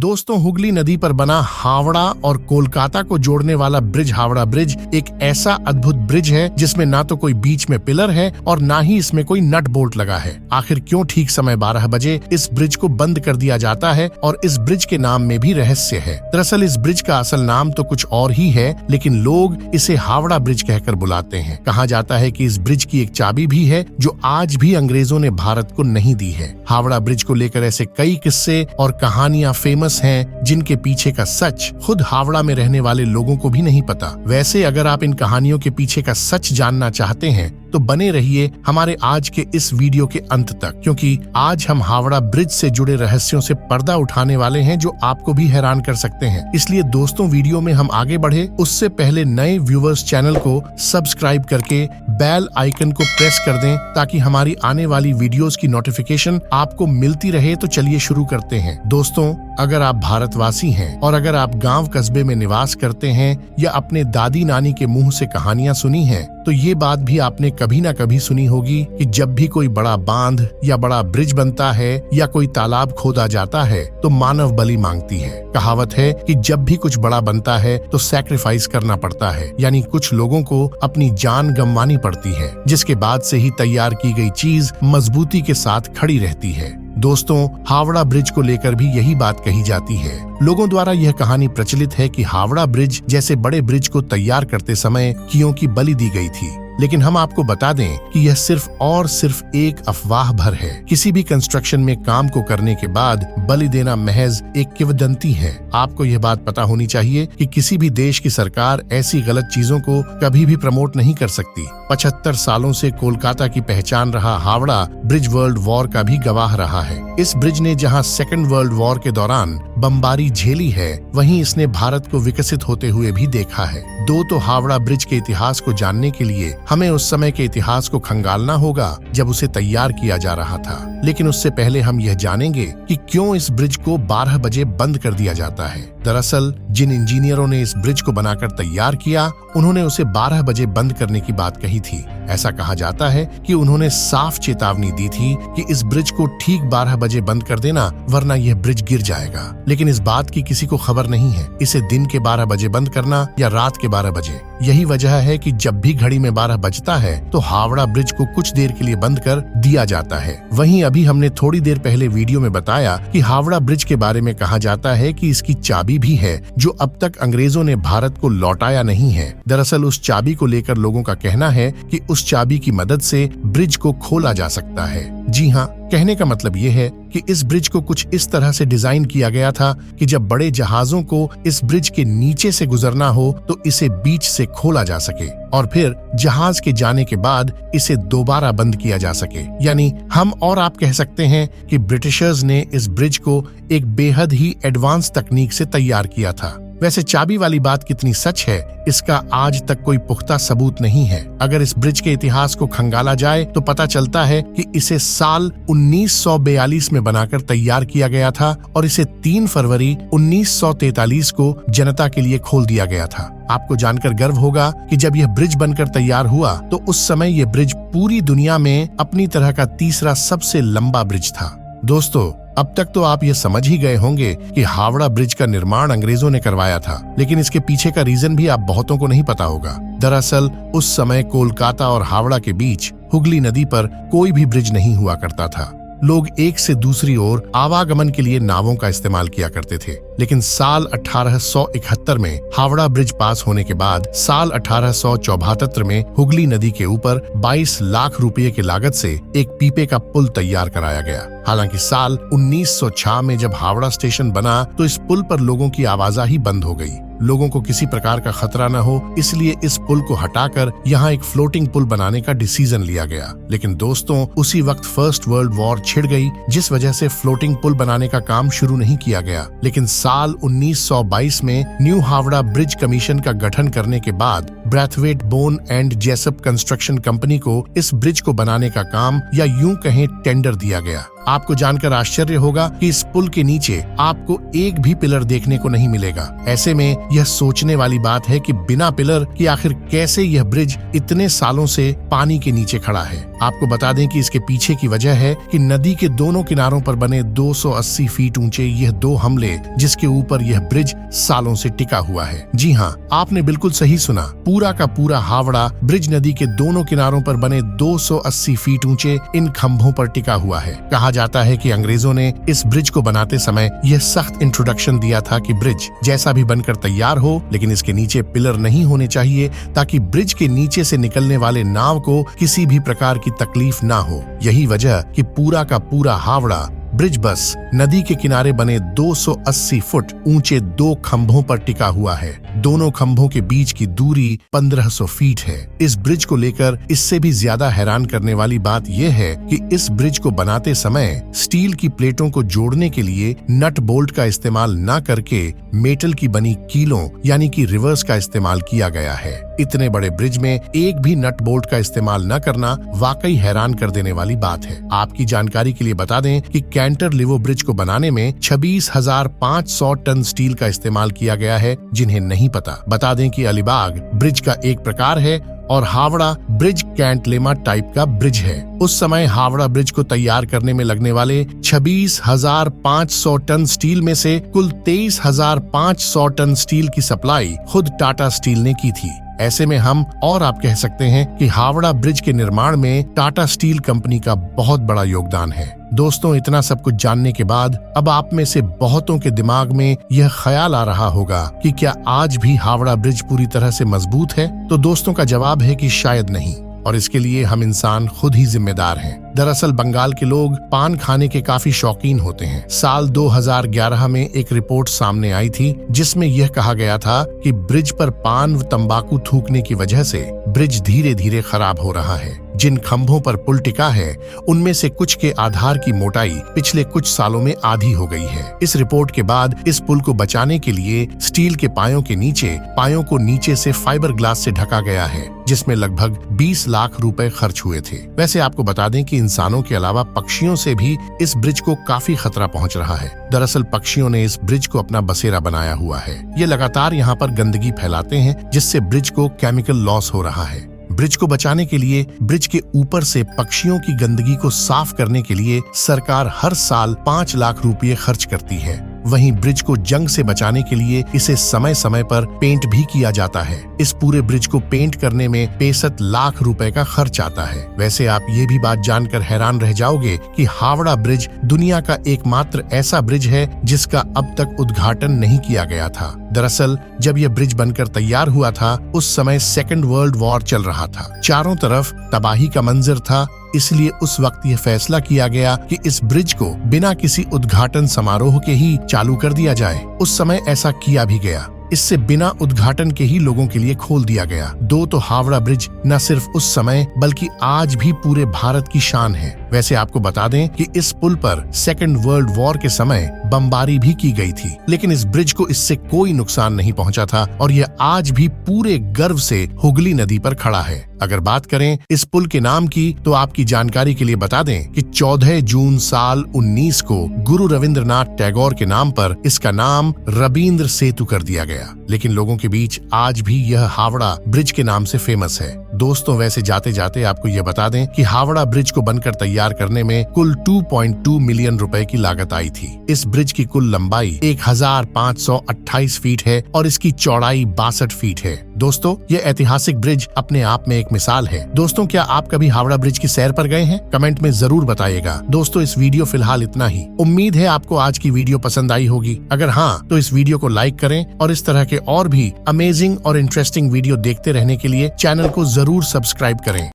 दोस्तों, हुगली नदी पर बना हावड़ा और कोलकाता को जोड़ने वाला ब्रिज हावड़ा ब्रिज एक ऐसा अद्भुत ब्रिज है जिसमें ना तो कोई बीच में पिलर है और ना ही इसमें कोई नट बोल्ट लगा है। आखिर क्यों ठीक समय 12 बजे इस ब्रिज को बंद कर दिया जाता है और इस ब्रिज के नाम में भी रहस्य है। दरअसल इस ब्रिज का असल नाम तो कुछ और ही है, लेकिन लोग इसे हावड़ा ब्रिज कहकर बुलाते हैं। कहा जाता है कि इस ब्रिज की एक चाबी भी है जो आज भी अंग्रेजों ने भारत को नहीं दी है। हावड़ा ब्रिज को लेकर ऐसे कई किस्से और कहानियां फेमस हैं जिनके पीछे का सच खुद हावड़ा में रहने वाले लोगों को भी नहीं पता। वैसे अगर आप इन कहानियों के पीछे का सच जानना चाहते हैं तो बने रहिए हमारे आज के इस वीडियो के अंत तक, क्योंकि आज हम हावड़ा ब्रिज से जुड़े रहस्यों से पर्दा उठाने वाले हैं जो आपको भी हैरान कर सकते हैं। इसलिए दोस्तों, वीडियो में हम आगे बढ़े उससे पहले नए व्यूवर्स चैनल को सब्सक्राइब करके बेल आइकन को प्रेस कर दें ताकि हमारी आने वाली वीडियोस की नोटिफिकेशन आपको मिलती रहे। तो चलिए शुरू करते हैं। दोस्तों, अगर आप भारतवासी हैं और अगर आप गांव कस्बे में निवास करते हैं या अपने दादी नानी के मुंह से कहानियां सुनी हैं, तो ये बात भी आपने कभी ना कभी सुनी होगी कि जब भी कोई बड़ा बांध या बड़ा ब्रिज बनता है या कोई तालाब खोदा जाता है तो मानव बलि मांगती है। कहावत है कि जब भी कुछ बड़ा बनता है तो सैक्रिफाइस करना पड़ता है, यानी कुछ लोगों को अपनी जान गंवानी पड़ती है, जिसके बाद से ही तैयार की गई चीज मजबूती के साथ खड़ी रहती है। दोस्तों, हावड़ा ब्रिज को लेकर भी यही बात कही जाती है। लोगों द्वारा यह कहानी प्रचलित है कि हावड़ा ब्रिज जैसे बड़े ब्रिज को तैयार करते समय कियों की बलि दी गई थी, लेकिन हम आपको बता दें कि यह सिर्फ एक अफवाह भर है। किसी भी कंस्ट्रक्शन में काम को करने के बाद बलि देना महज एक किंवदंती है। आपको यह बात पता होनी चाहिए कि किसी भी देश की सरकार ऐसी गलत चीजों को कभी भी प्रमोट नहीं कर सकती। 75 सालों से कोलकाता की पहचान रहा हावड़ा ब्रिज वर्ल्ड वॉर का भी गवाह रहा है। इस ब्रिज ने जहां सेकेंड वर्ल्ड वॉर के दौरान बमबारी झेली है, वहीं इसने भारत को विकसित होते हुए भी देखा है। तो हावड़ा ब्रिज के इतिहास को जानने के लिए हमें उस समय के इतिहास को खंगालना होगा जब उसे तैयार किया जा रहा था। लेकिन उससे पहले हम यह जानेंगे कि क्यों इस ब्रिज को 12 बजे बंद कर दिया जाता है। दरअसल जिन इंजीनियरों ने इस ब्रिज को बनाकर तैयार किया, उन्होंने उसे 12 बजे बंद करने की बात कही थी। ऐसा कहा जाता है कि उन्होंने साफ चेतावनी दी थी कि इस ब्रिज को ठीक 12 बजे बंद कर देना, वरना यह ब्रिज गिर जाएगा। लेकिन इस बात की किसी को खबर नहीं है इसे दिन के 12 बजे बंद करना या रात के 12 बजे। यही वजह है कि जब भी घड़ी में 12 बजता है तो हावड़ा ब्रिज को कुछ देर के लिए बंद कर दिया जाता है। वहीं अभी हमने थोड़ी देर पहले वीडियो में बताया कि हावड़ा ब्रिज के बारे में कहा जाता है कि इसकी चाबी भी है जो अब तक अंग्रेजों ने भारत को लौटाया नहीं है। दरअसल उस चाबी को लेकर लोगों का कहना है कि उस चाबी की मदद से ब्रिज को खोला जा सकता है। जी हाँ, कहने का मतलब ये है कि इस ब्रिज को कुछ इस तरह से डिजाइन किया गया था कि जब बड़े जहाजों को इस ब्रिज के नीचे से गुजरना हो तो इसे बीच से खोला जा सके और फिर जहाज के जाने के बाद इसे दोबारा बंद किया जा सके। यानी हम और आप कह सकते हैं कि ब्रिटिशर्स ने इस ब्रिज को एक बेहद ही एडवांस तकनीक से तैयार किया था। वैसे चाबी वाली बात कितनी सच है, इसका आज तक कोई पुख्ता सबूत नहीं है। अगर इस ब्रिज के इतिहास को खंगाला जाए तो पता चलता है कि इसे साल 1942 में बनाकर तैयार किया गया था और इसे 3 फरवरी 1943 को जनता के लिए खोल दिया गया था। आपको जानकर गर्व होगा कि जब यह ब्रिज बनकर तैयार हुआ तो उस समय यह ब्रिज पूरी दुनिया में अपनी तरह का तीसरा सबसे लंबा ब्रिज था। दोस्तों, अब तक तो आप ये समझ ही गए होंगे कि हावड़ा ब्रिज का निर्माण अंग्रेजों ने करवाया था, लेकिन इसके पीछे का रीजन भी आप बहुतों को नहीं पता होगा। दरअसल उस समय कोलकाता और हावड़ा के बीच हुगली नदी पर कोई भी ब्रिज नहीं हुआ करता था। लोग एक से दूसरी ओर आवागमन के लिए नावों का इस्तेमाल किया करते थे। लेकिन साल 1871 में हावड़ा ब्रिज पास होने के बाद साल 1874 में हुगली नदी के ऊपर 22 लाख रुपए की लागत से एक पीपे का पुल तैयार कराया गया। हालांकि साल 1906 में जब हावड़ा स्टेशन बना तो इस पुल पर लोगों की आवाजाही बंद हो गई। लोगों को किसी प्रकार का खतरा न हो, इसलिए इस पुल को हटाकर यहाँ एक फ्लोटिंग पुल बनाने का डिसीजन लिया गया। लेकिन दोस्तों, उसी वक्त फर्स्ट वर्ल्ड वॉर छिड़ गई, जिस वजह से फ्लोटिंग पुल बनाने का काम शुरू नहीं किया गया। लेकिन साल 1922 में न्यू हावड़ा ब्रिज कमीशन का गठन करने के बाद Brathwaite bone and Jessop construction company को इस ब्रिज को बनाने का काम या यूं कहें टेंडर दिया गया। आपको जानकर आश्चर्य होगा कि इस पुल के नीचे आपको एक भी पिलर देखने को नहीं मिलेगा। ऐसे में यह सोचने वाली बात है कि बिना पिलर कि आखिर कैसे यह ब्रिज इतने सालों से पानी के नीचे खड़ा है। आपको बता दें कि इसके पीछे की वजह है कि नदी के दोनों किनारों पर बने 280 फीट ऊंचे यह 2 हमले, जिसके ऊपर यह ब्रिज सालों से टिका हुआ है। जी हाँ, आपने बिल्कुल सही सुना, पूरा का पूरा हावड़ा ब्रिज नदी के दोनों किनारों पर बने 280 फीट ऊंचे इन खंभों पर टिका हुआ है। कहा जाता है कि अंग्रेजों ने इस ब्रिज को बनाते समय यह सख्त इंट्रोडक्शन दिया था कि ब्रिज जैसा भी बनकर तैयार हो, लेकिन इसके नीचे पिलर नहीं होने चाहिए, ताकि ब्रिज के नीचे से निकलने वाले नाव को किसी भी प्रकार की तकलीफ ना हो। यही वजह कि पूरा का पूरा हावड़ा ब्रिज बस नदी के किनारे बने 280 फुट ऊंचे 2 खंभों पर टिका हुआ है। दोनों खंभों के बीच की दूरी 1500 फीट है। इस ब्रिज को लेकर इससे भी ज्यादा हैरान करने वाली बात यह है कि इस ब्रिज को बनाते समय स्टील की प्लेटों को जोड़ने के लिए नट बोल्ट का इस्तेमाल न करके मेटल की बनी कीलों यानी कि रिवर्स का इस्तेमाल किया गया है। इतने बड़े ब्रिज में एक भी नट बोल्ट का इस्तेमाल न करना वाकई हैरान कर देने वाली बात है। आपकी जानकारी के लिए बता दें कि कैंटरलिवो ब्रिज को बनाने में 26,500 टन स्टील का इस्तेमाल किया गया है। जिन्हें नहीं पता, बता दें कि अलीबाग ब्रिज का एक प्रकार है और हावड़ा ब्रिज कैंटलेमा टाइप का ब्रिज है। उस समय हावड़ा ब्रिज को तैयार करने में लगने वाले 26,500 टन स्टील में से कुल 23,500 टन स्टील की सप्लाई खुद टाटा स्टील ने की थी। ऐसे में हम और आप कह सकते हैं कि हावड़ा ब्रिज के निर्माण में टाटा स्टील कंपनी का बहुत बड़ा योगदान है। दोस्तों, इतना सब कुछ जानने के बाद अब आप में से बहुतों के दिमाग में यह ख्याल आ रहा होगा कि क्या आज भी हावड़ा ब्रिज पूरी तरह से मजबूत है? तो दोस्तों का जवाब है कि शायद नहीं, और इसके लिए हम इंसान खुद ही जिम्मेदार हैं। दरअसल बंगाल के लोग पान खाने के काफी शौकीन होते हैं। साल 2011 में एक रिपोर्ट सामने आई थी जिसमें यह कहा गया था कि ब्रिज पर पान व तंबाकू थूकने की वजह से ब्रिज धीरे धीरे खराब हो रहा है। जिन खंभों पर पुल टिका है उनमें से कुछ के आधार की मोटाई पिछले कुछ सालों में आधी हो गई है। इस रिपोर्ट के बाद इस पुल को बचाने के लिए स्टील के पायों के नीचे पायों को नीचे से फाइबर ग्लास से ढका गया है, जिसमें लगभग 20 लाख रुपए खर्च हुए थे। वैसे आपको बता दें कि इंसानों के अलावा पक्षियों से भी इस ब्रिज को काफी खतरा पहुंच रहा है। दरअसल पक्षियों ने इस ब्रिज को अपना बसेरा बनाया हुआ है। ये लगातार यहाँ पर गंदगी फैलाते हैं, जिससे ब्रिज को केमिकल लॉस हो रहा है। ब्रिज को बचाने के लिए ब्रिज के ऊपर से पक्षियों की गंदगी को साफ करने के लिए सरकार हर साल 5 लाख रुपए खर्च करती है। वहीं ब्रिज को जंग से बचाने के लिए इसे समय समय पर पेंट भी किया जाता है। इस पूरे ब्रिज को पेंट करने में 65 लाख रुपए का खर्च आता है। वैसे आप ये भी बात जानकर हैरान रह जाओगे कि हावड़ा ब्रिज दुनिया का एकमात्र ऐसा ब्रिज है जिसका अब तक उद्घाटन नहीं किया गया था। दरअसल जब यह ब्रिज बनकर तैयार हुआ था उस समय सेकेंड वर्ल्ड वॉर चल रहा था। चारों तरफ तबाही का मंजर था, इसलिए उस वक्त यह फैसला किया गया कि इस ब्रिज को बिना किसी उद्घाटन समारोह के ही चालू कर दिया जाए। उस समय ऐसा किया भी गया। इससे बिना उद्घाटन के ही लोगों के लिए खोल दिया गया। तो हावड़ा ब्रिज न सिर्फ उस समय बल्कि आज भी पूरे भारत की शान है। वैसे आपको बता दें कि इस पुल पर सेकेंड वर्ल्ड वॉर के समय बमबारी भी की गई थी, लेकिन इस ब्रिज को इससे कोई नुकसान नहीं पहुंचा था और यह आज भी पूरे गर्व से हुगली नदी पर खड़ा है। अगर बात करें इस पुल के नाम की, तो आपकी जानकारी के लिए बता दें कि 14 जून साल 19 को गुरु रविंद्रनाथ टैगोर के नाम पर इसका नाम रबींद्र सेतु कर दिया गया। लेकिन लोगों के बीच आज भी यह हावड़ा ब्रिज के नाम से फेमस है। दोस्तों, वैसे जाते जाते आपको यह बता दें कि हावड़ा ब्रिज को बनकर तैयार करने में कुल 2.2 मिलियन रुपए की लागत आई थी। इस ब्रिज की कुल लंबाई 1528 फीट है और इसकी चौड़ाई 62 फीट है। दोस्तों, यह ऐतिहासिक ब्रिज अपने आप में एक मिसाल है। दोस्तों, क्या आप कभी हावड़ा ब्रिज की सैर पर गए हैं? कमेंट में जरूर बताइएगा। दोस्तों, इस वीडियो फिलहाल इतना ही। उम्मीद है आपको आज की वीडियो पसंद आई होगी। अगर हाँ, तो इस वीडियो को लाइक करें और इस तरह के और भी अमेजिंग और इंटरेस्टिंग वीडियो देखते रहने के लिए चैनल को जरूर सब्सक्राइब करें।